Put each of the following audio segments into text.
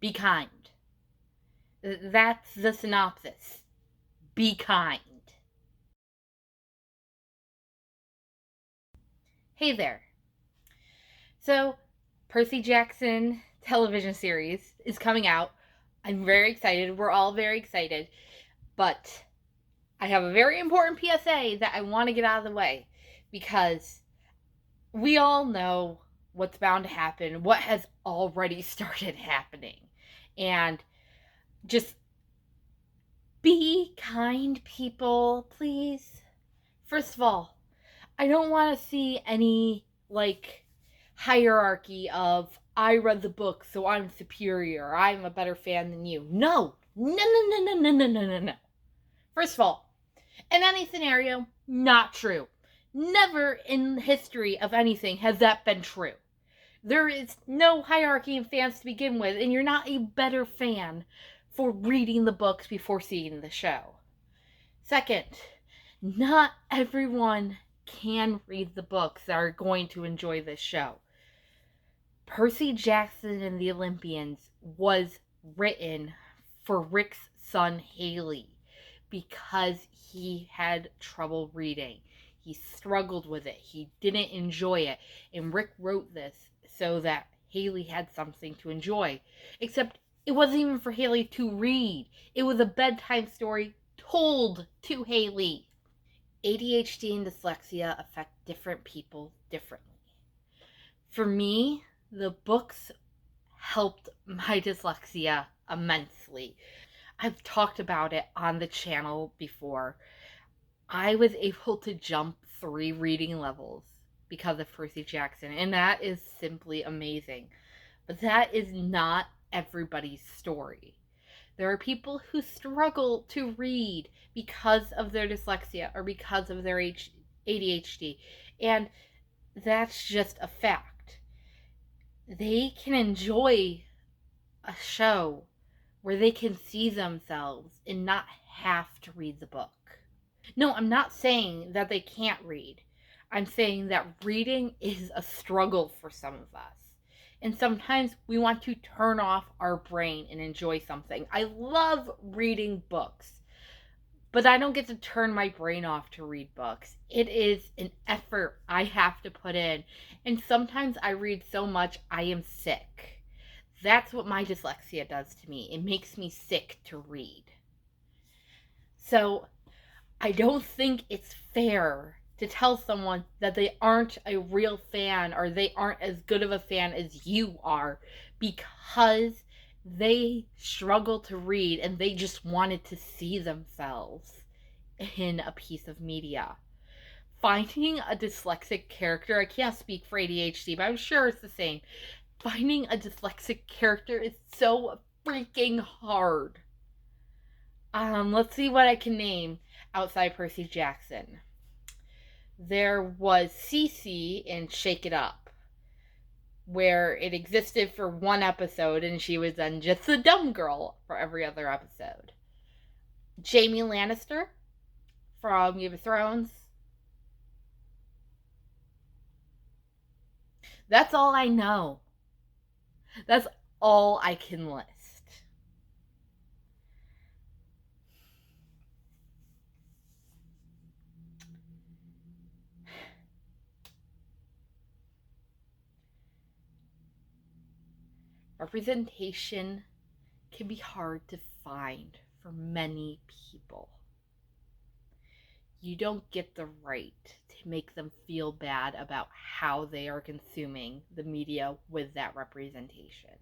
Be kind. That's the synopsis. Be kind. Hey there. So, Percy Jackson television series is coming out. I'm very excited. We're all very excited. But I have a very important PSA that I want to get out of the way because we all know what's bound to happen, what has already started happening. And just be kind, people, please. First of all, I don't want to see any, hierarchy of I read the book, so I'm superior, I'm a better fan than you. No! No, no, no, no, no, no, no, no, no. First of all, in any scenario, not true. Never in the history of anything has that been true. There is no hierarchy in fans to begin with, and you're not a better fan for reading the books before seeing the show. Second, not everyone can read the books that are going to enjoy this show. Percy Jackson and the Olympians was written for Rick's son Haley because he had trouble reading. He struggled with it. He didn't enjoy it. And Rick wrote this so that Haley had something to enjoy. Except it wasn't even for Haley to read. It was a bedtime story told to Haley. ADHD and dyslexia affect different people differently. For me, the books helped my dyslexia immensely. I've talked about it on the channel before. I was able to jump 3 reading levels because of Percy Jackson, and that is simply amazing. But that is not everybody's story. There are people who struggle to read because of their dyslexia or because of their ADHD, and that's just a fact. They can enjoy a show where they can see themselves and not have to read the book. No, I'm not saying that they can't read. I'm saying that reading is a struggle for some of us. And sometimes we want to turn off our brain and enjoy something. I love reading books, but I don't get to turn my brain off to read books. It is an effort I have to put in. And sometimes I read so much I am sick. That's what my dyslexia does to me. It makes me sick to read. So I don't think it's fair to tell someone that they aren't a real fan or they aren't as good of a fan as you are because they struggle to read and they just wanted to see themselves in a piece of media. Finding a dyslexic character, I can't speak for ADHD, but I'm sure it's the same. Finding a dyslexic character is so freaking hard. Let's see what I can name outside Percy Jackson. There was Cece in Shake It Up, where it existed for one episode and she was then just the dumb girl for every other episode. Jaime Lannister from Game of Thrones. That's all I know. That's all I can list. Representation can be hard to find for many people. You don't get the right to make them feel bad about how they are consuming the media with that representation.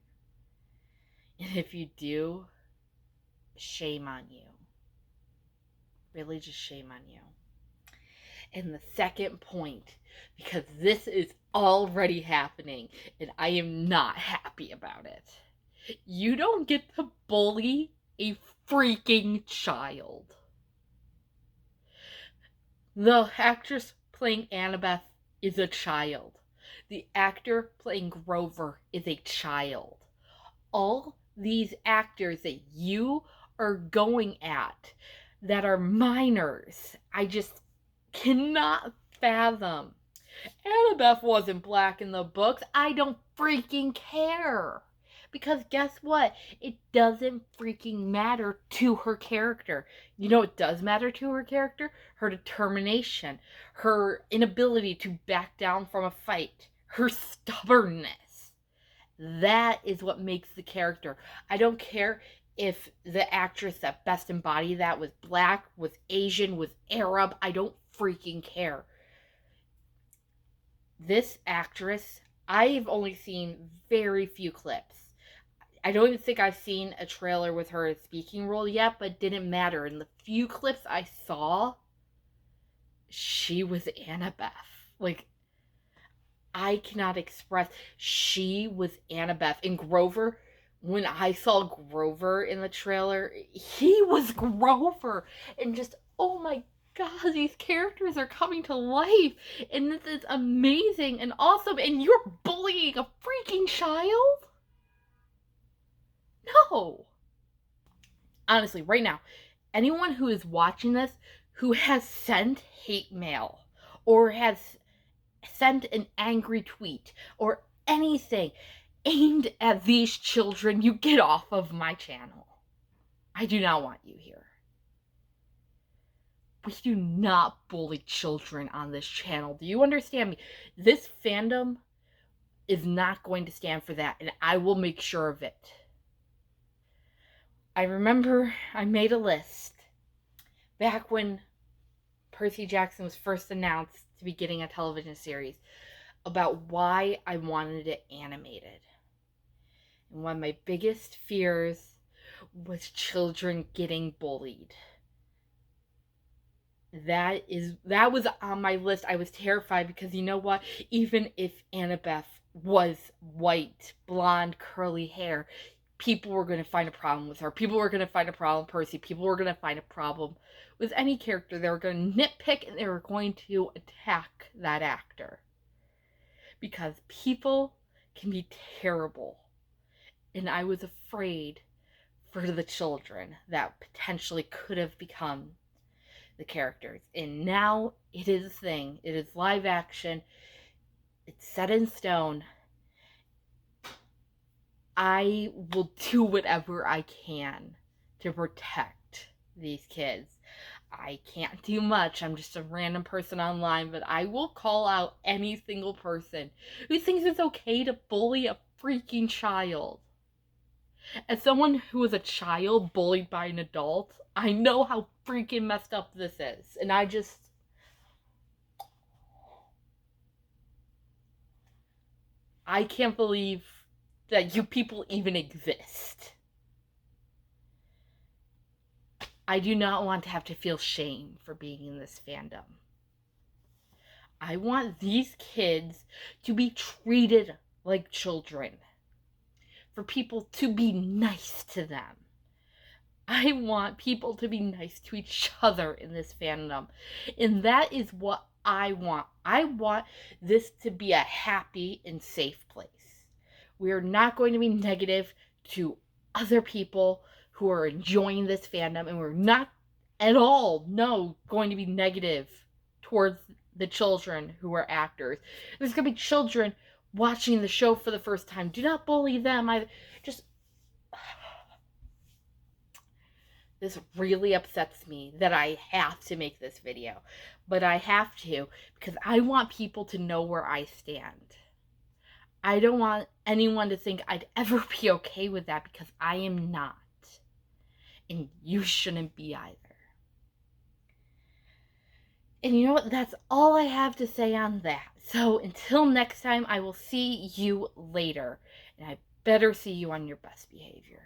And if you do, shame on you. Really, just shame on you. And the second point, because this is already happening and I am not happy about it, you don't get to bully a freaking child. The actress playing Annabeth is a child. The actor playing Grover is a child. All these actors that you are going at that are minors, I just cannot fathom. Annabeth wasn't black in the books. I don't freaking care. Because guess what? It doesn't freaking matter to her character. You know what does matter to her character? Her determination, her inability to back down from a fight, her stubbornness. That is what makes the character. I don't care if the actress that best embodied that was black, was Asian, was Arab. I don't freaking care. This actress, I've only seen very few clips. I don't even think I've seen a trailer with her speaking role yet, but it didn't matter. In the few clips I saw, she was Annabeth. Like, I cannot express. She was Annabeth. And Grover, when I saw Grover in the trailer, he was Grover. And just, oh my God, these characters are coming to life. And this is amazing and awesome. And you're bullying a freaking child? No. Honestly, right now, anyone who is watching this who has sent hate mail or has sent an angry tweet or anything aimed at these children, you get off of my channel. I do not want you here. We do not bully children on this channel. Do you understand me? This fandom is not going to stand for that, and I will make sure of it. I remember I made a list back when Percy Jackson was first announced to be getting a television series about why I wanted it animated. And one of my biggest fears was children getting bullied. That was on my list. I was terrified because you know what? Even if Annabeth was white, blonde, curly hair, people were going to find a problem with her. People were going to find a problem with Percy. People were going to find a problem with any character. They were going to nitpick and they were going to attack that actor. Because people can be terrible. And I was afraid for the children that potentially could have become the characters. And now it is a thing. It is live action. It's set in stone. I will do whatever I can to protect these kids. I can't do much. I'm just a random person online, but I will call out any single person who thinks it's okay to bully a freaking child. As someone who was a child bullied by an adult, I know how freaking messed up this is. And I can't believe that you people even exist. I do not want to have to feel shame for being in this fandom. I want these kids to be treated like children. For people to be nice to them. I want people to be nice to each other in this fandom. And that is what I want. I want this to be a happy and safe place. We are not going to be negative to other people who are enjoying this fandom, and we're not at all, going to be negative towards the children who are actors. There's going to be children watching the show for the first time. Do not bully them. This really upsets me that I have to make this video. But I have to because I want people to know where I stand. I don't want anyone to think I'd ever be okay with that because I am not. And you shouldn't be either. And you know what? That's all I have to say on that. So until next time, I will see you later. And I better see you on your best behavior.